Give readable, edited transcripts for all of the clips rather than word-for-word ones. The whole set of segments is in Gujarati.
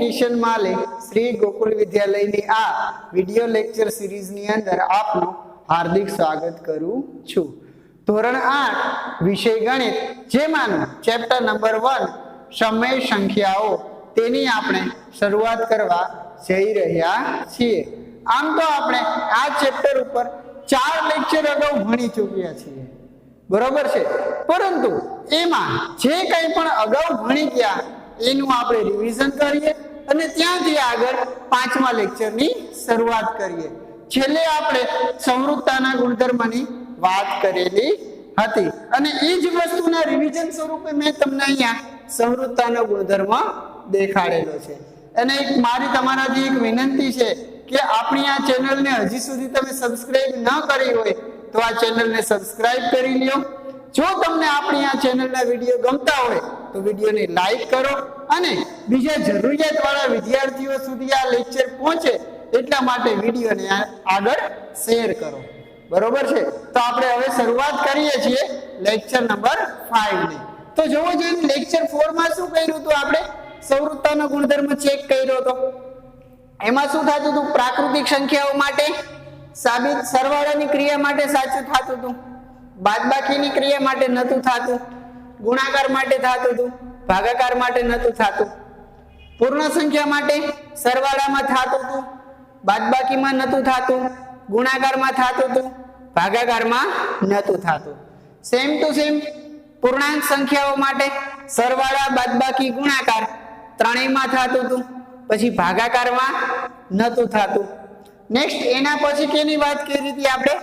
કિશન માલે શ્રી ગોકુલ વિદ્યાલયની આ વિડિયો લેક્ચર સિરીઝની અંદર આપનું હાર્દિક સ્વાગત કરું છું. ધોરણ 8 વિષય ગણિત જેમાંનું ચેપ્ટર નંબર 1 સમય સંખ્યાઓ તેની આપણે શરૂઆત કરવા જઈ રહ્યા છીએ. આમ તો આપણે આ ચેપ્ટર ઉપર 4 લેક્ચર અગાઉ ભણી ચૂક્યા છીએ, બરોબર છે. પરંતુ એમાં જે કંઈ પણ અગાઉ ભણી ગયા એનું આપણે રિવિઝન કરીએ અને ત્યાંથી આગળ 5મા લેક્ચરની શરૂઆત કરીએ. છેલ્લે આપણે સંવૃત્તાના ગુણધર્મની વાત કરેલી હતી અને એ જ વસ્તુના રિવિઝન સ્વરૂપે મેં તમને અહીંયા સંવૃત્તાનો ગુણધર્મ દેખાડેલો છે. અને એક મારી તમારાથી એક વિનંતી છે કે આપણી આ ચેનલને હજી સુધી તમે સબસ્ક્રાઇબ ન કરી હોય તો આ ચેનલને સબસ્ક્રાઇબ કરી લ્યો. જો તમને આપણી આ ચેનલના વિડીયો ગમતા હોય તો વિડીયોને લાઈક કરો અને બીજા જરૂરિયાતવાળા વિદ્યાર્થીઓ સુધી આ લેક્ચર પહોંચે એટલા માટે વિડીયોને આગળ શેર કરો, બરોબર છે. તો આપણે હવે શરૂઆત કરીએ છીએ લેક્ચર નંબર 5 ની. તો જોવો જોઈએ લેક્ચર 4 માં શું કર્યું હતું, આપણે સંવૃત્તાનો ગુણધર્મ ચેક કર્યો હતો. એમાં શું થતું હતું, પ્રાકૃતિક સંખ્યાઓ માટે સાબિત સરવાળાની ક્રિયા માટે સાચું થતું હતું, બાદબાકીની ક્રિયા માટે નતું થતું, ગુણાકાર માટે થતું હતું, ભાગાકાર માટે નતું થતું. પૂર્ણ સંખ્યા માટે સરવાળામાં થતું હતું, બાદબાકીમાં નતું થતું, ગુણાકારમાં થતું હતું, ભાગાકારમાં નતું થતું. સેમ ટુ સેમ પૂર્ણાંક સંખ્યાઓ માટે સરવાળા, બાદબાકી, ગુણાકાર ત્રણેયમાં થતું હતું, પછી ભાગાકારમાં નતું થતું. નેક્સ્ટ એના પછી કેની વાત કરી હતી આપણે,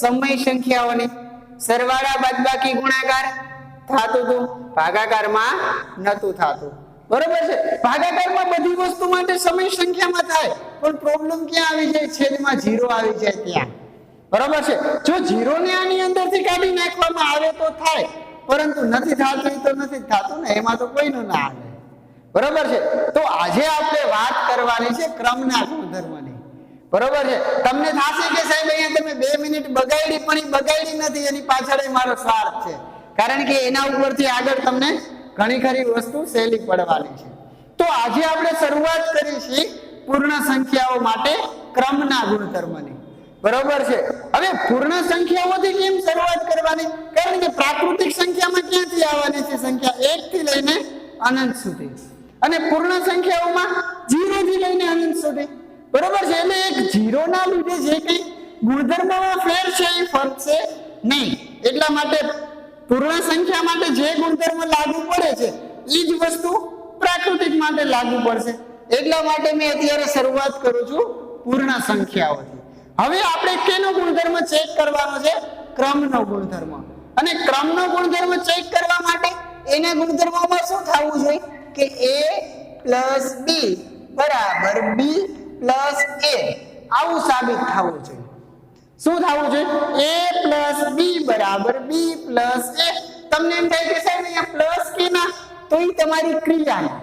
સમય સંખ્યાઓની સરવાળા, બાદબાકી, ગુણાકાર થતું હતું, ભાગાકારમાં નતું થતું, બરોબર છે. ભાગાકારમાં બધી વસ્તુ માટે સમય સંખ્યામાં થાય પણ પ્રોબ્લેમ ક્યાં આવી જાય, છેદમાં 0 આવી જાય ત્યાં, બરોબર છે. જો 0 ને આની અંદરથી કાઢી નાખવામાં આવે તો થાય, પરંતુ નથી થતું તો નથી થતું ને, એમાં તો કોઈનું ના આવે, બરોબર છે. તો આજે આપણે વાત કરવાની છે ક્રમના ગુણધર્મની, બરોબર છે. તમને થશે કે સાહેબ અહીંયા તમે 2 મિનિટ બગાડી, પણ એ બગાડી નથી, એની પાછળ મારો સ્વાર્થ છે, કારણ કે એના ઉપરથી આગળ તમને ઘણી ખરી વસ્તુ સહેલી પડવાની છે. તો આજે આપણે શરૂઆત કરી છે પૂર્ણ સંખ્યાઓ માટે ક્રમના ગુણધર્મની, બરોબર છે. હવે પૂર્ણ સંખ્યાઓથી કેમ શરૂઆત કરવાની, કારણ કે પ્રાકૃતિક સંખ્યામાં ક્યાંથી આવવાની છે સંખ્યા 1 થી લઈને અનંત સુધી, અને પૂર્ણ સંખ્યાઓમાં 0 થી લઈને અનંત સુધી, બરોબર છે. એટલે એક 0 ના લીધે જે કંઈ ગુણધર્મમાં ફેર છે એ ફરશે નહીં. એટલા માટે પૂર્ણ સંખ્યા માટે જે ગુણધર્મ લાગુ પડે છે એ જ વસ્તુ પ્રાકૃતિક માટે લાગુ પડશે. એટલા માટે મેં અત્યારે શરૂઆત કરું છું પૂર્ણ સંખ્યાઓથી. હવે આપણે કેનો ગુણધર્મ ચેક કરવાનો છે, ક્રમનો ગુણધર્મ. અને ક્રમનો ગુણધર્મ ચેક કરવા માટે એના ગુણધર્મમાં શું થવું જોઈએ કે a + b બરાબર b + a આવું સાબિત થવું જોઈએ. શું થવું જોઈએ, a + b બરાબર b + a. તમને એમ થાય કે સાહેબ અહીંયા પ્લસ કે ના, તો એ તમારી ક્રિયા,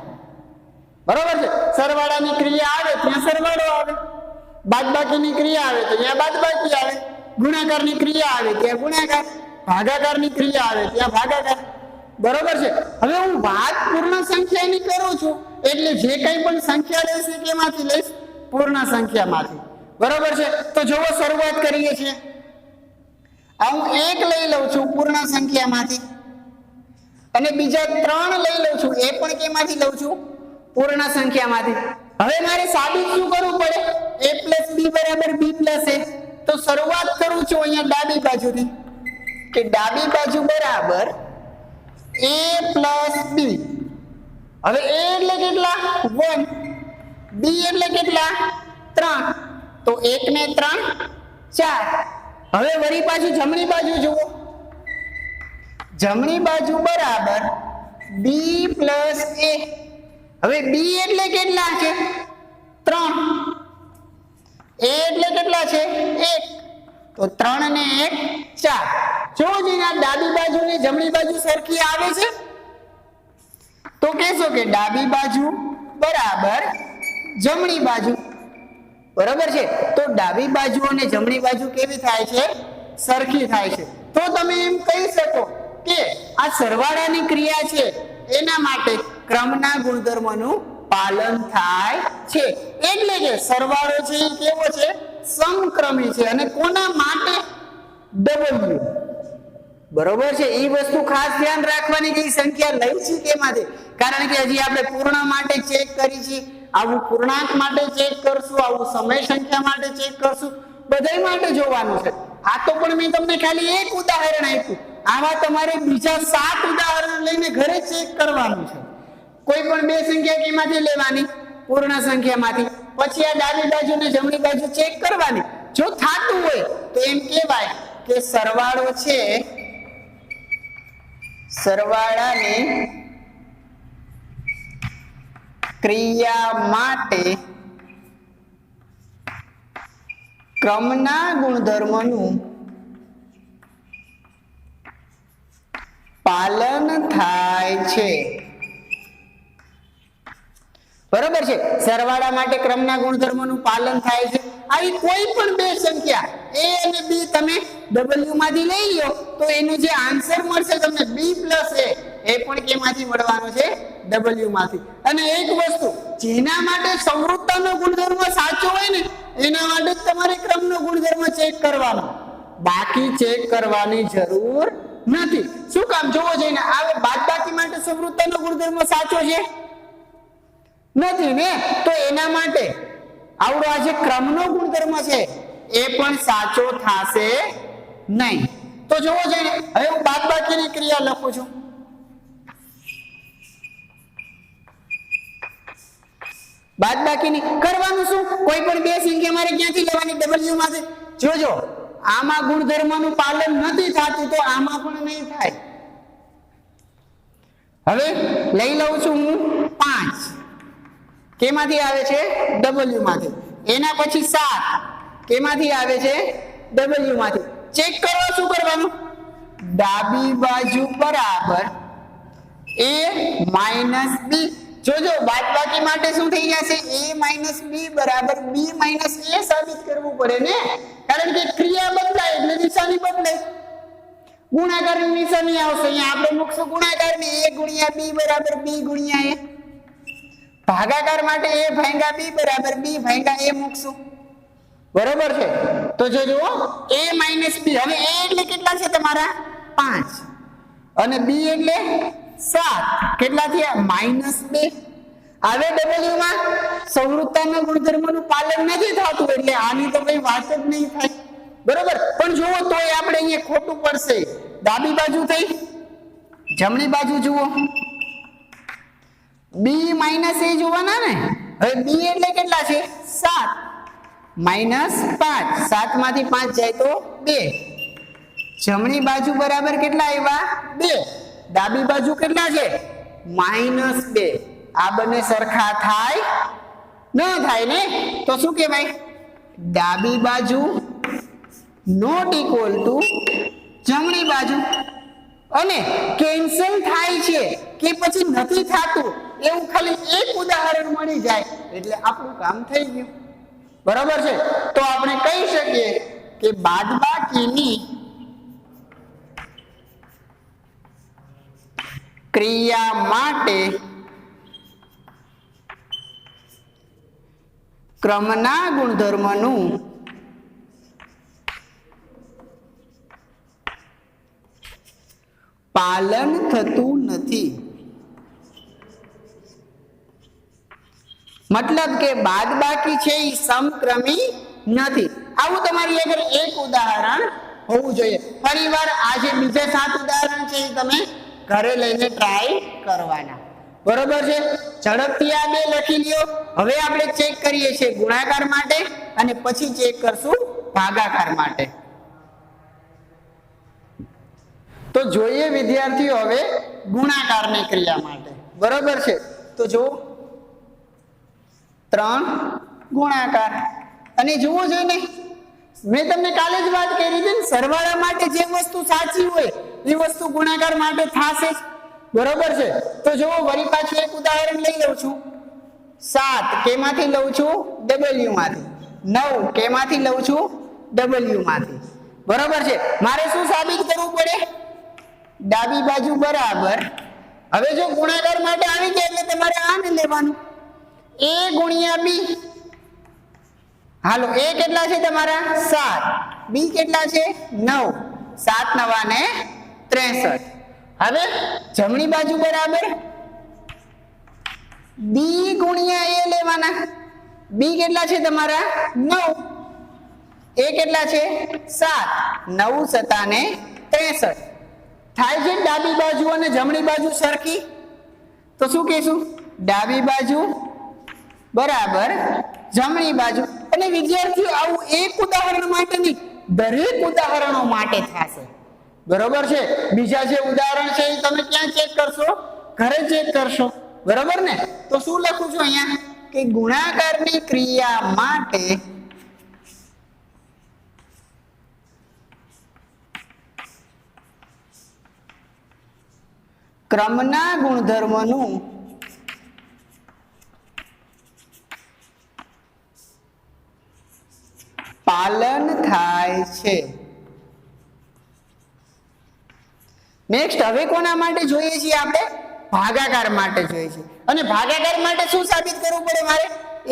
બરોબર છે. સરવાળાની ક્રિયા આવે ત્યાં સરવાળો આવે, બાદબાકીની ક્રિયા આવે તો ત્યાં બાદબાકી આવે, ગુણાકારની ક્રિયા આવે ત્યાં ગુણાકાર, ભાગાકારની ક્રિયા આવે ત્યાં ભાગાકાર, બરોબર છે. હવે હું વાત પૂર્ણ સંખ્યાની કરું છું એટલે જે કંઈ પણ સંખ્યા લેશે કેમાંથી લઈશ, પૂર્ણ સંખ્યામાંથી, બરોબર છે. તો જોવો શરૂઆત કરીએ છીએ. હું 1 લઈ લઉં છું પૂર્ણ સંખ્યામાંથી અને બીજા 3 લઈ લઉં છું, એ પણ કેમાંથી લઉં છું, પૂર્ણ સંખ્યામાંથી. હવે મારે સાબિત શું કરવું પડે, a + b બરાબર b + a. તો શરૂઆત કરું છું અહીંયા ડાબી બાજુથી કે ડાબી બાજુ બરાબર a + b. હવે a એટલે કેટલા, 1, b એટલે કેટલા, 3, તો 1 ને 3 4. હવે વળી પાછું જમણી બાજુ જુઓ, જમણી બાજુ બરાબર b + a. હવે b એટલે કેટલા છે, 3, a એટલે કેટલા છે, 1, તો 3 ને 1 4. જો જેના ડાબી બાજુ ને જમણી બાજુ સરખી આવે છે તો કહેશો કે ડાબી બાજુ બરાબર જમણી બાજુ, બરાબર છે. તો ડાબી બાજુ અને જમણી બાજુ કેવી થાય છે, સરખી થાય છે. તો તમે એમ કહી શકો કે આ સરવાળાની ક્રિયા છે એના માટે ક્રમના ગુણધર્મનું પાલન થાય છે. એટલે કે સરવાળો છે એ કેવો છે? સમક્રમી છે. અને કોના માટે? W. બરોબર છે. એ વસ્તુ ખાસ ધ્યાન રાખવાની કે સંખ્યા લઈ છે કેમાંથી, કારણ કે હજી આપણે પૂર્ણ માટે ચેક કરી છે, આવું પૂર્ણાંક માટે ચેક કરશું, આવું સમય સંખ્યા માટે ચેક કરશું, બધાય માટે જોવાનું છે. આ તો પણ મેં તમને ખાલી એક ઉદાહરણ આપ્યું, આવા તમારે બીજા 7 ઉદાહરણ લઈને ઘરે ચેક કરવાનું છે. કોઈ પણ બે સંખ્યા કેમાંથી લેવાની? પૂર્ણ સંખ્યામાંથી. પછી આ ડાબી બાજુ ને જમણી બાજુ ચેક કરવાની. જો થાતું હોય તો એમ કહેવાય કે સરવાળો છે, સરવાળાની ક્રિયા માટે ક્રમના ગુણધર્મનું પાલન થાય છે. બરોબર છે. સરવાળા માટે ક્રમના ગુણધર્મોનું પાલન થાય છે. આવી કોઈ પણ બે સંખ્યા a અને b તમે w માંથી લઈ લો તો એનો જે આન્સર મળશે તમને b + a, એ પણ કેમાંથી મળવાનો છે? w માંથી. અને એક વસ્તુ, જેના માટે સંવૃત્તાનો ગુણધર્મ સાચો હોય ને એના માટે જ તમારે ક્રમનો ગુણધર્મ ચેક કરવાનો, બાકી ચેક કરવાની જરૂર નથી. શું કામ? જોવો જોઈને આવે બાદબાકી માટે સંવૃત્તાનો ગુણધર્મ સાચો છે નથી ને, તો એના માટે આવડો આ જે ક્રમનો ગુણધર્મ છે એ પણ સાચો થશે નહીં. તો જોવો જોઈને હવે હું બાદબાકીની ક્રિયા લખું છું. બાદબાકીની કરવાનું શું? કોઈ પણ બે સંખ્યા મારે ક્યાંથી લેવાની? w માંથી. જોજો આમાં ગુણધર્મનું પાલન નથી થતું તો આમાં પણ નહીં થાય. હવે લઈ લઉં છું હું 5, કેમાંથી આવે છે? w માંથી. એના પછી 7, કેમાંથી આવે છે? w માંથી. ચેક કરો શું કરવાનું? ડાબી બાજુ બરાબર a - b. જોજો બાદબાકી માટે શું થઈ જશે? a - b બરાબર b - a સાબિત કરવું પડે ને, કારણ કે ક્રિયા બદલાય એટલે નિશાની બદલાય. ગુણાકારની નિશાની આવશે, અહીંયા આપણે મૂકશું ગુણાકારની a * b બરાબર b * a. ભાગાકાર માટે a ભાગ્યા b બરાબર b ભાગ્યા a મૂકશું. બરોબર છે. તો જો જુઓ a - b. હવે a એટલે કેટલા છે તમારા? 5 અને b એટલે 7. કેટલા થયા? -2. હવે w માં સંવૃત્તાના ગુણધર્મનું પાલન નથી થતું એટલે આની તો કઈ વાત જ નહીં થાય. બરોબર. પણ જુઓ તોય આપણે અહીંયા ખોટું પડશે. ડાબી બાજુ થઈ, જમણી બાજુ જુઓ b - a જોવાના ને. હવે b એટલે કેટલા છે? 7 -5. 7 માંથી 5 જાય તો 2. જમણી બાજુ બરાબર કેટલા આવ્યા? 2. ડાબી બાજુ કેટલા છે? -2. આ બંને સરખા થાય? ન થાય ને. તો શું કહેવાય? ડાબી બાજુ નોટ ઇક્વલ ટુ જમણી બાજુ. અને કેન્સલ થાય છે કે પછી નથી થતું એવું ખાલી એક ઉદાહરણ મળી જાય એટલે આપણું કામ થઈ ગયું. બરાબર છે. તો આપણે કહી શકીએ કે બાદબાકીની ક્રિયા માટે ક્રમના ગુણધર્મનું પાલન થતું નથી. મતલબ કે બાદબાકી છે એ સમક્રમી નથી. આવું તમારી આગળ એક ઉદાહરણ હોવું જોઈએ. ફરીવાર આ જે બીજા 7 ઉદાહરણ છે એ તમે ઘરે લઈને ટ્રાય કરવાના. બરોબર છે. ઝડપથી આ બે લખી લ્યો. હવે આપણે ચેક કરીએ છીએ ગુણાકાર માટે અને પછી ચેક કરશું ભાગાકાર માટે. તો જોઈએ વિદ્યાર્થીઓ હવે ગુણાકારની ક્રિયા માટે. બરોબર છે. તો જો 3 ગુણાકાર. અને જુઓ જોઈને મેં તમને કાલે જ વાત કરી હતી ને, સરવાળા માટે જે વસ્તુ સાચી હોય એ વસ્તુ ગુણાકાર માટે થશે જ. બરોબર છે. તો જુઓ વળી પાછું એક ઉદાહરણ લઈ લઉં છું. 7 કેમાંથી લઉં છું? w માંથી. 9 કેમાંથી લઉં છું? w માંથી. બરોબર છે. મારે શું સાબિત કરવું પડે? ડાબી બાજુ બરાબર. હવે જો ગુણાકાર માટે આવી જાય એટલે તમારે આને લેવાનું. a ગુણ્યા b, હાલો a કેટલા છે તમારા 7, b કેટલા છે 9, 7 નવા ને 63. હવે જમણી બાજુ બરાબર b ગુણ્યા a લેવાના, b કેટલા છે તમારા 9, a કેટલા છે 7, 9 7 ને 63. થાય છે ડાબી બાજુ અને જમણી બાજુ સરખી, તો શું કહીશું ડાબી બાજુ બરાબર જમણી બાજુ. અને વિદ્યાર્થીઓ આવું એક ઉદાહરણ માટે નહીં, દરેક ઉદાહરણો માટે થશે, બરોબર છે. બીજા જે ઉદાહરણ છે એ તમે ક્યાં ચેક કરશો, ઘરે ચેક કરશો, બરોબર ને. તો શું લખું છું અહીંયા કે ગુણાકારની ક્રિયા માટે ક્રમના ગુણધર્મનું પાલન થાય છે. નેક્સ્ટ હવે કોના માટે જોઈએ છીએ આપણે, ભાગાકાર માટે જોઈએ છીએ. અને ભાગાકાર માટે શું સાબિત કરવું પડે મારે,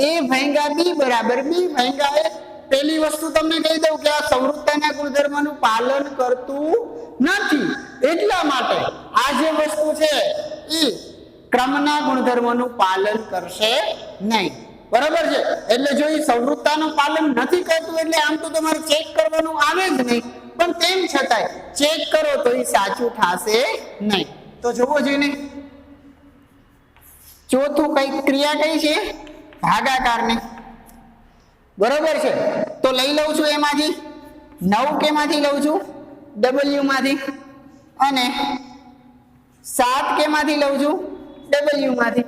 a ભાગ્યા b બરાબર b ભાગ્યા a. પહેલી વસ્તુ તમને કહી દઉં કે આ સંવૃત્તાના ગુણધર્મનું પાલન કરતું નથી, એટલા માટે આ જે વસ્તુ છે એ ક્રમના ગુણધર્મનું પાલન કરશે નહીં, બરાબર છે. એટલે જો એ સંવૃત્તાનું પાલન નથી કરતું એટલે આમ તો તમારે ચેક કરવાનું આવે જ નહીં, પણ તેમ છતાંય ચેક કરો તો એ સાચું થશે નહીં. તો જોવો જોઈને ચોથું કઈ ક્રિયા કઈ છે, ભાગાકારની, બરોબર છે. તો લઈ લઉં છું એમાંથી 9 કેમાંથી લઉં છું, w માંથી, અને 7 કેમાંથી લઉં છું, w માંથી,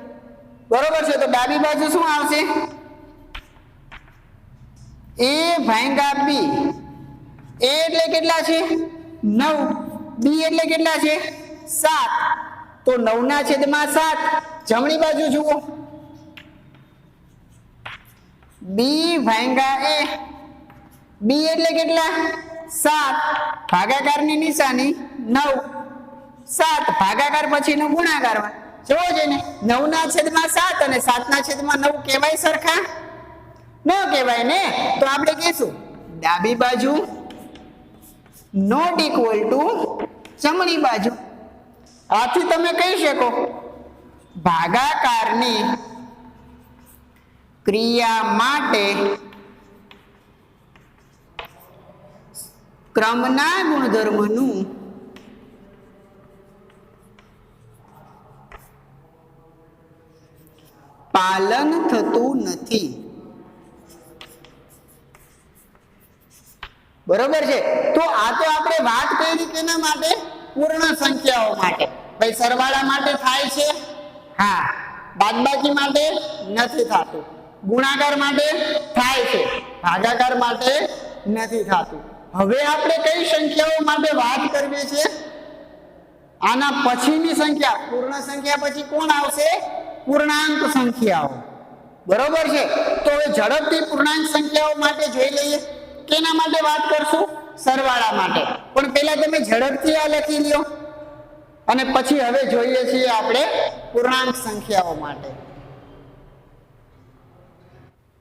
બરોબર છે. તો ડાબી બાજુ શું આવશે, a ભાગ્યા b. a એટલે કેટલા છે 9, b એટલે કેટલા છે 7, તો 9 ના છેદમાં 7. જમણી બાજુ જુઓ, b ભાગ્યા a, b એટલે કેટલા 7, ભાગાકારની નિશાની 9, 7 ભાગાકાર પછીનો ગુણાકારમાં. જોવો છે ને 9 ના છેદમાં 7 અને 7 ના છેદમાં 9 કહેવાય સરખા, ન કહેવાય ને. તો આપણે કહીશું ડાબી બાજુ નોટ ઇક્વલ ટુ જમણી બાજુ. આથી તમે કહી શકો ભાગાકારની ક્રિયા માટે ક્રમના ગુણધર્મનું પાલન થતું નથી, બરોબર છે. તો આ તો આપણે વાત કરી કેના માટે, પૂર્ણ સંખ્યાઓ માટે. ભાઈ સરવાળા માટે થાય છે, હા. બાદબાકી માટે નથી થતું, ગુણાકાર માટે થાય છે, ભાગાકાર માટે નથી થતું. હવે આપણે કઈ સંખ્યાઓ માટે વાત કરવી છે, આના પછીની સંખ્યા, પૂર્ણ સંખ્યા પછી કોણ આવશે, પૂર્ણાંક સંખ્યાઓ, બરોબર છે. તો હવે ઝડપથી પૂર્ણાંક સંખ્યાઓ માટે જોઈ લઈએ. કેના માટે વાત કરશું, સરવાળા માટે. પણ પહેલા તમે ઝડપથી આ લખી લ્યો અને પછી હવે જોઈએ છીએ આપણે પૂર્ણાંક સંખ્યાઓ માટે.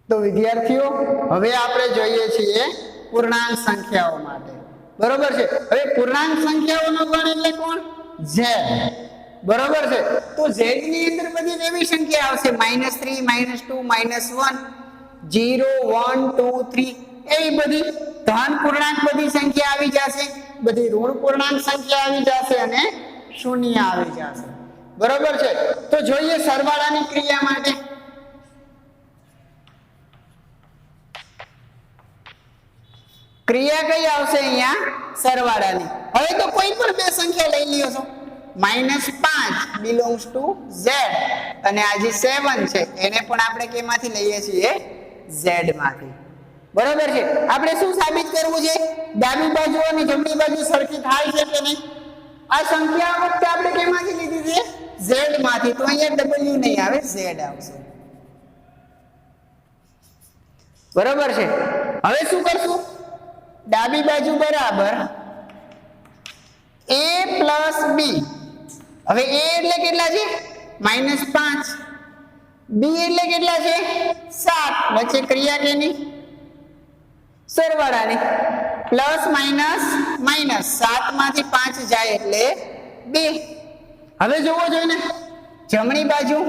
તો વિદ્યાર્થીઓ હવે આપણે જોઈએ છીએ પૂર્ણાંક સંખ્યાઓ માટે, બરોબર છે. હવે પૂર્ણાંક સંખ્યાઓનો ગણ એટલે કોણ, z, બરોબર છે. તો z ની અંદર બધી કેવી સંખ્યા આવશે, -3 -2 -1 0 1 2 3 એવી બધી ધન પૂર્ણાંક બધી સંખ્યા આવી જશે, બધી ઋણ પૂર્ણાંક સંખ્યા આવી જશે અને શૂન્ય આવી જશે, બરોબર છે. તો જોઈએ સરવાળાની ક્રિયા માટે. ક્રિયા કઈ આવશે અહીંયા, સરવાળાની. હવે તો કોઈ પણ બે સંખ્યા લઈ લ્યો છો, -5 બિલોંગ્સ ટુ z અને આ જે 7 છે એને પણ આપણે કેમાંથી લઈએ છીએ, z માંથી, બરોબર છે. આપણે શું સાબિત કરવું છે, ડાબી બાજુ અને જમણી બાજુ સરખી થાય છે કે નહીં. આ સંખ્યા વખતે આપણે કેમાંથી લીધી છે, z માંથી. તો અહીંયા w નહીં આવે, z આવશે, બરોબર છે. હવે શું કરશું, ડાબી બાજુ બરાબર a + b. હવે a એટલે કેટલા છે, -5, બી એટલે કેટલા છે 7 વચ્ચે ક્રિયા કેની સરવાળાની પ્લસ માઈનસ માઈનસ 7 માંથી 5 જાય એટલે 2 હવે જોવો જોઈએ ને જમણી બાજુ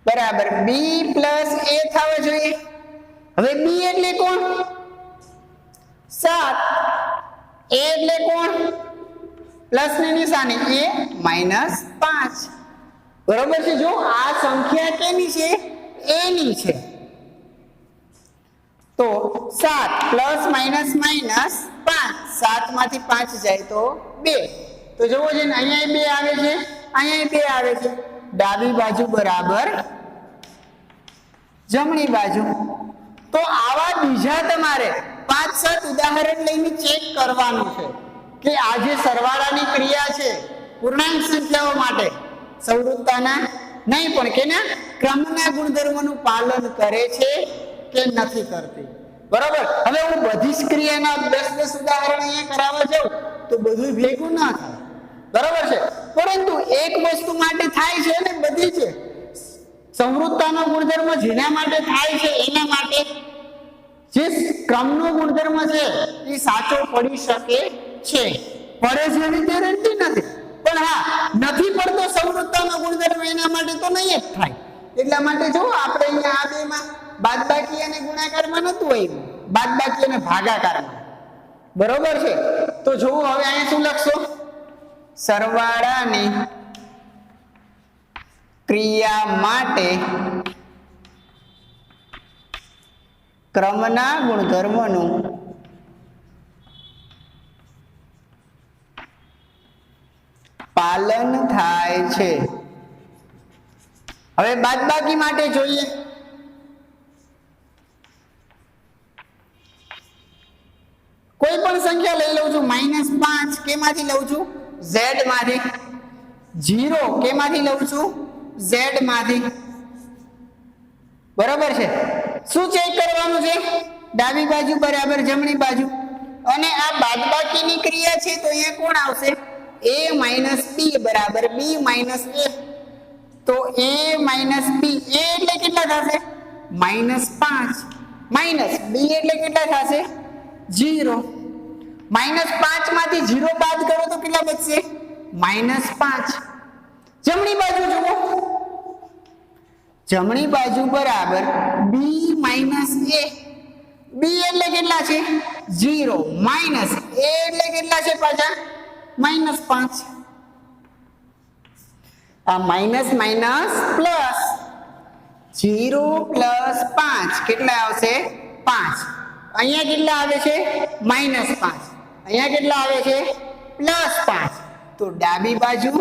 બરાબર b પ્લસ a થવા જોઈએ હવે b એટલે કોણ 7 a એટલે કોણ પ્લસ ની નિશાની a માઈનસ 5 બરોબર છે જો આ સંખ્યા કેની છે a ની છે તો 7 પ્લસ માઈનસ માઈનસ 5 7 માંથી 5 જાય તો 2 તો જોવો છે ને અહીંયા 2 આવે છે અહીંયા 2 આવે છે ડાબી બાજુ બરાબર જમણી બાજુ તો આવા બીજા તમારે 5-7 ઉદાહરણ લઈને ચેક કરવાનું છે કે આ જે સરવાળાની ક્રિયા છે પૂર્ણાંક સંખ્યાઓ માટે સંવૃત્તાના નહીં પણ કેના ક્રમના ગુણધર્મોનું પાલન કરે છે કે નથી કરતી બરાબર હવે હું બધી જ ક્રિયાના 10 ઉદાહરણ અહીંયા કરાવવા જાઉં તો બધું ભેગું ના થાય બરાબર છે પરંતુ એક વસ્તુ માટે થાય છે ને બધી છે સંવૃત્તાનો ગુણધર્મ જેના માટે થાય છે એના માટે જે ક્રમનો ગુણધર્મ છે એ સાચો પડી શકે છે પડે છે એની ગેરંટી નથી પણ હા નથી પડતો સંવૃત્તાનો ગુણધર્મ એના માટે તો નહીં જ થાય એટલા માટે જો આપણે અહીંયા આ બેમાં બાદબાકી અને ગુણાકારમાં નતું આવ્યું બાદબાકી અને ભાગાકારમાં બરોબર છે તો જોવો હવે અહીંયા શું લખશો સરવાળાની ક્રિયા માટે ક્રમના ગુણધર્મનું પાલન થાય છે હવે બાદબાકી માટે જોઈએ કોઈ પણ સંખ્યા લઈ લઉં છું -5 કેમાંથી લઉં છું z માંથી 0 કેમાંથી લઉં છું z માંથી બરાબર છે શું ચેક કરવાનું છે ડાબી બાજુ બરાબર જમણી બાજુ અને આ બાદબાકીની ક્રિયા છે તો અહીંયા કોણ આવશે a - b બરાબર b - a તો a - b a એટલે કેટલા થશે -5 માઈનસ b એટલે કેટલા થશે 0 -5 માંથી 0 બાદ કરો તો કેટલા બચશે -5 જમણી બાજુ જુઓ જમણી બાજુ બરાબર b - a b એટલે કેટલા છે 0 માઈનસ a એટલે કેટલા છે પાછા -5 આ માઈનસ માઈનસ પ્લસ 0 પ્લસ 5 કેટલા આવશે 5 અહીંયા કેટલા આવે છે -5 અહીંયા કેટલા આવે છે +5 તો ડાબી બાજુ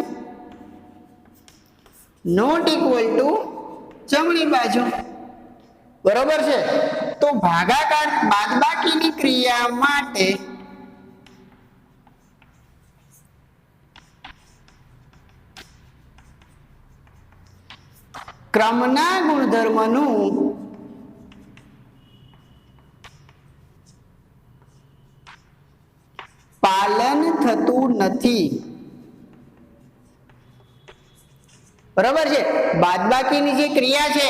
નોટ ઇક્વલ ટુ જમણી બાજુ બરોબર છે તો ભાગાકાર બાદબાકીની ક્રિયા માટે ક્રમના ગુણધર્મનું પાલન થતું નથી બરાબર છે બાદબાકીની જે ક્રિયા છે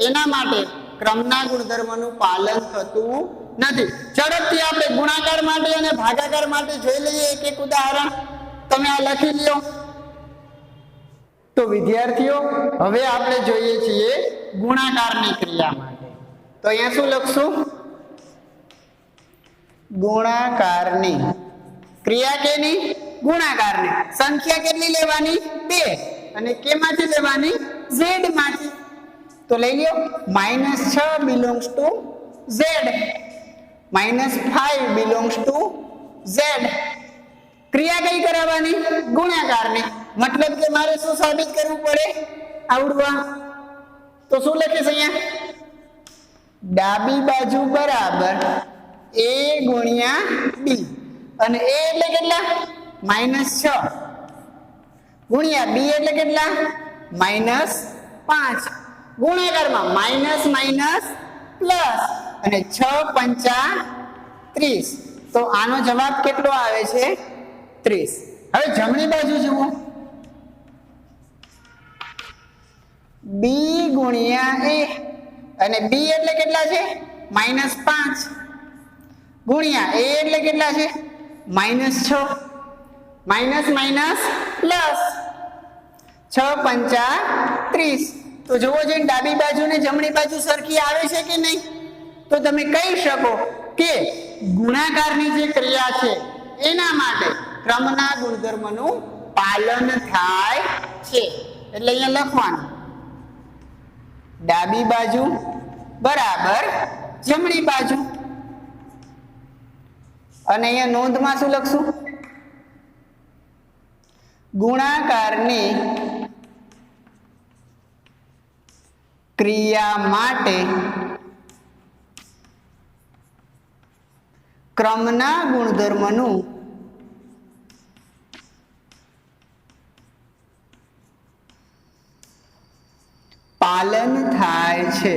એના માટે ક્રમના ગુણધર્મનું પાલન થતું નથી ઝડપથી આપણે ગુણાકાર માટે અને ભાગાકાર માટે જોઈ લઈએ એક ઉદાહરણ તમે આ લખી લ્યો તો વિદ્યાર્થીઓ હવે આપણે જોઈએ છીએ ગુણાકારની ક્રિયા માટે તો અહીંયા શું લખશું ગુણાકારની ક્રિયા કેની ગુણાકારની સંખ્યા કેટલી લેવાની 2 અને કેમાંથી લેવાની z માંથી તો લઈ લ્યો -6 belongs to z -5 belongs to z ક્રિયા કઈ કરાવવાની ગુણાકારની મતલબ કે મારે શું સાબિત કરવું પડે આવડવા તો શું લખીશ અહીંયા ડાબી બાજુ બરાબર a ગુણ્યા b અને a એટલે કેટલા -6 ગુણ્યા b એટલે કેટલા -5 ગુણાકારમાં માઈનસ માઈનસ પ્લસ અને 6 પંચા 30 તો આનો જવાબ કેટલો આવે છે 30 હવે જમણી બાજુ જુઓ બી ગુણ્યા એ, અને બી એટલે કેટલા છે -5 ગુણ્યા એ એટલે કેટલા છે -6, માઇનસ માઇનસ પ્લસ 6 પંચા 30. તો જોવો જોઈએ ડાબી બાજુ ને જમણી બાજુ સરખી આવે છે કે નહીં? તો તમે કહી શકો કે ગુણાકારની જે ક્રિયા છે એના માટે ક્રમના ગુણધર્મનું પાલન થાય છે. એટલે અહીંયા લખવાનું ડાબી બાજુ બરાબર જમણી બાજુ, અને અહીંયા નોંધમાં શું લખશું? ગુણાકારની ક્રિયા માટે ક્રમના ગુણધર્મનું પાલન થાય છે.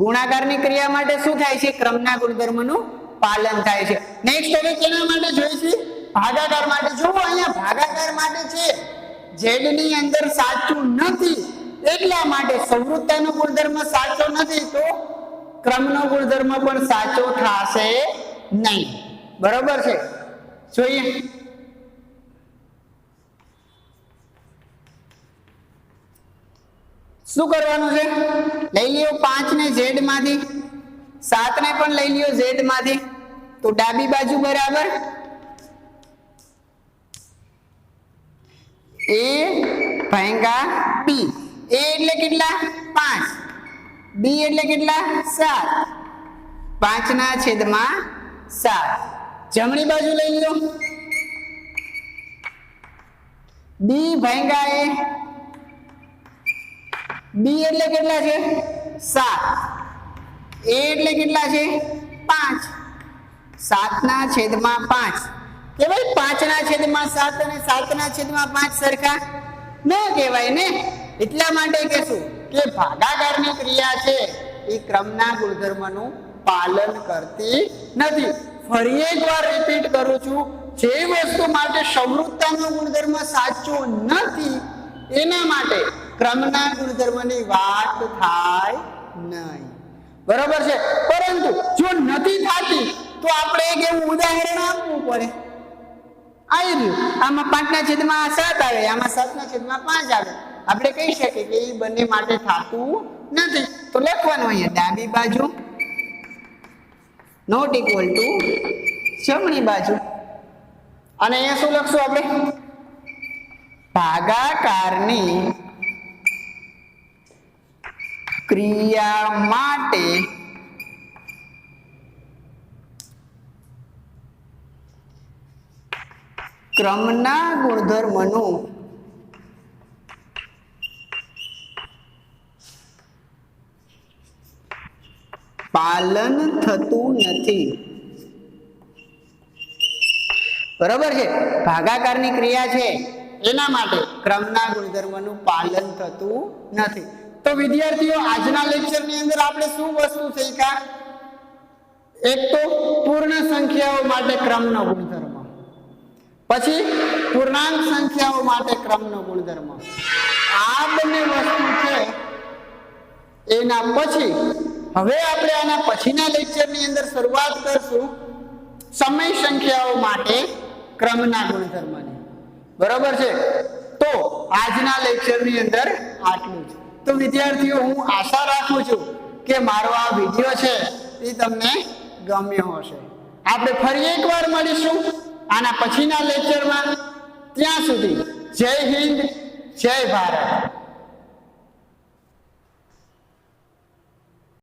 ગુણાકારની ક્રિયા માટે શું થાય છે? ક્રમના ગુણધર્મનું પાલન થાય છે. નેક્સ્ટ હવે કેના માટે જોઈશું? ભાગાકાર માટે. જુઓ અહીંયા ભાગાકાર માટે છે z ની અંદર સાચું નથી એટલા માટે સંવૃત્તાનો ગુણધર્મ સાચો નથી તો ક્રમનો ગુણધર્મ પણ સાચો થશે નહીં. બરોબર છે? જોઈએ શું કરવાનું છે? લઈ લ્યો 5 ને z માંથી, 7 ને પણ લઈ લ્યો z માંથી. તો ડાબી બાજુ બરાબર a ભાંગા b. a એટલે કેટલા 5, b એટલે કેટલા 7, 5 ના છેદમાં 7. જમણી બાજુ લઈ લો b ભાંગા a. b એટલે કેટલા છે 7, a એટલે કેટલા છે 5, 7 ના છેદમાં 5. કે ભાઈ 5 ના છેદમાં 7 અને 7 ના છેદમાં 5 સરખા ન કહેવાય ને, એટલા માટે કહેશું કે ભાગાકારની ક્રિયા છે એ ક્રમના ગુણધર્મનું પાલન કરતી નથી. ફરી એકવાર રિપીટ કરું છું, જે વસ્તુ માટે સંવૃત્તાનો ગુણધર્મ સાચો નથી એના માટે ક્રમના ગુણધર્મની વાત થાય નહીં. બરોબર છે? પરંતુ જો નથી થતી તો આપણે એક એવું ઉદાહરણ આપવું પડે. આવી રહ્યું આમાં 5 ના છેદમાં 7 આવે, આમાં 7 ના છેદમાં 5 આવે. આપણે કહી શકીએ કે એ બંને માટે થતું નથી. તો લખવાનું અહીંયા ડાબી બાજુ નોટ ઇક્વલ ટુ જમણી બાજુ. અને અહીંયા શું લખશું આપણે? ભાગાકારની ક્રિયા માટે ક્રમના ગુણધર્મનું પાલન થતું નથી. બરોબર છે? ભાગાકારની ક્રિયા છે એના માટે ક્રમના ગુણધર્મનું પાલન થતું નથી. તો વિદ્યાર્થીઓ આજના લેક્ચરની અંદર આપણે શું વસ્તુ શીખ્યા? એક તો પૂર્ણ સંખ્યાઓ માટે ક્રમનો ગુણધર્મ, પછી પૂર્ણાંક સંખ્યાઓ માટે ક્રમનો ગુણધર્મ. આ બંને વસ્તુ છે એના પછી હવે આપણે આના પછીના લેક્ચરની અંદર શરૂઆત કરશું સમય સંખ્યાઓ માટે ક્રમના ગુણધર્મની. બરોબર છે? તો આજના લેક્ચરની અંદર આટલું જ. તો વિદ્યાર્થીઓ હું આશા રાખું છું કે મારો આ વિડિયો છે એ તમને ગમ્યો હશે. આપણે ફરી એકવાર મળીશું આના પછીના લેક્ચરમાં. ત્યાં સુધી જય હિન્દ, જય ભારત.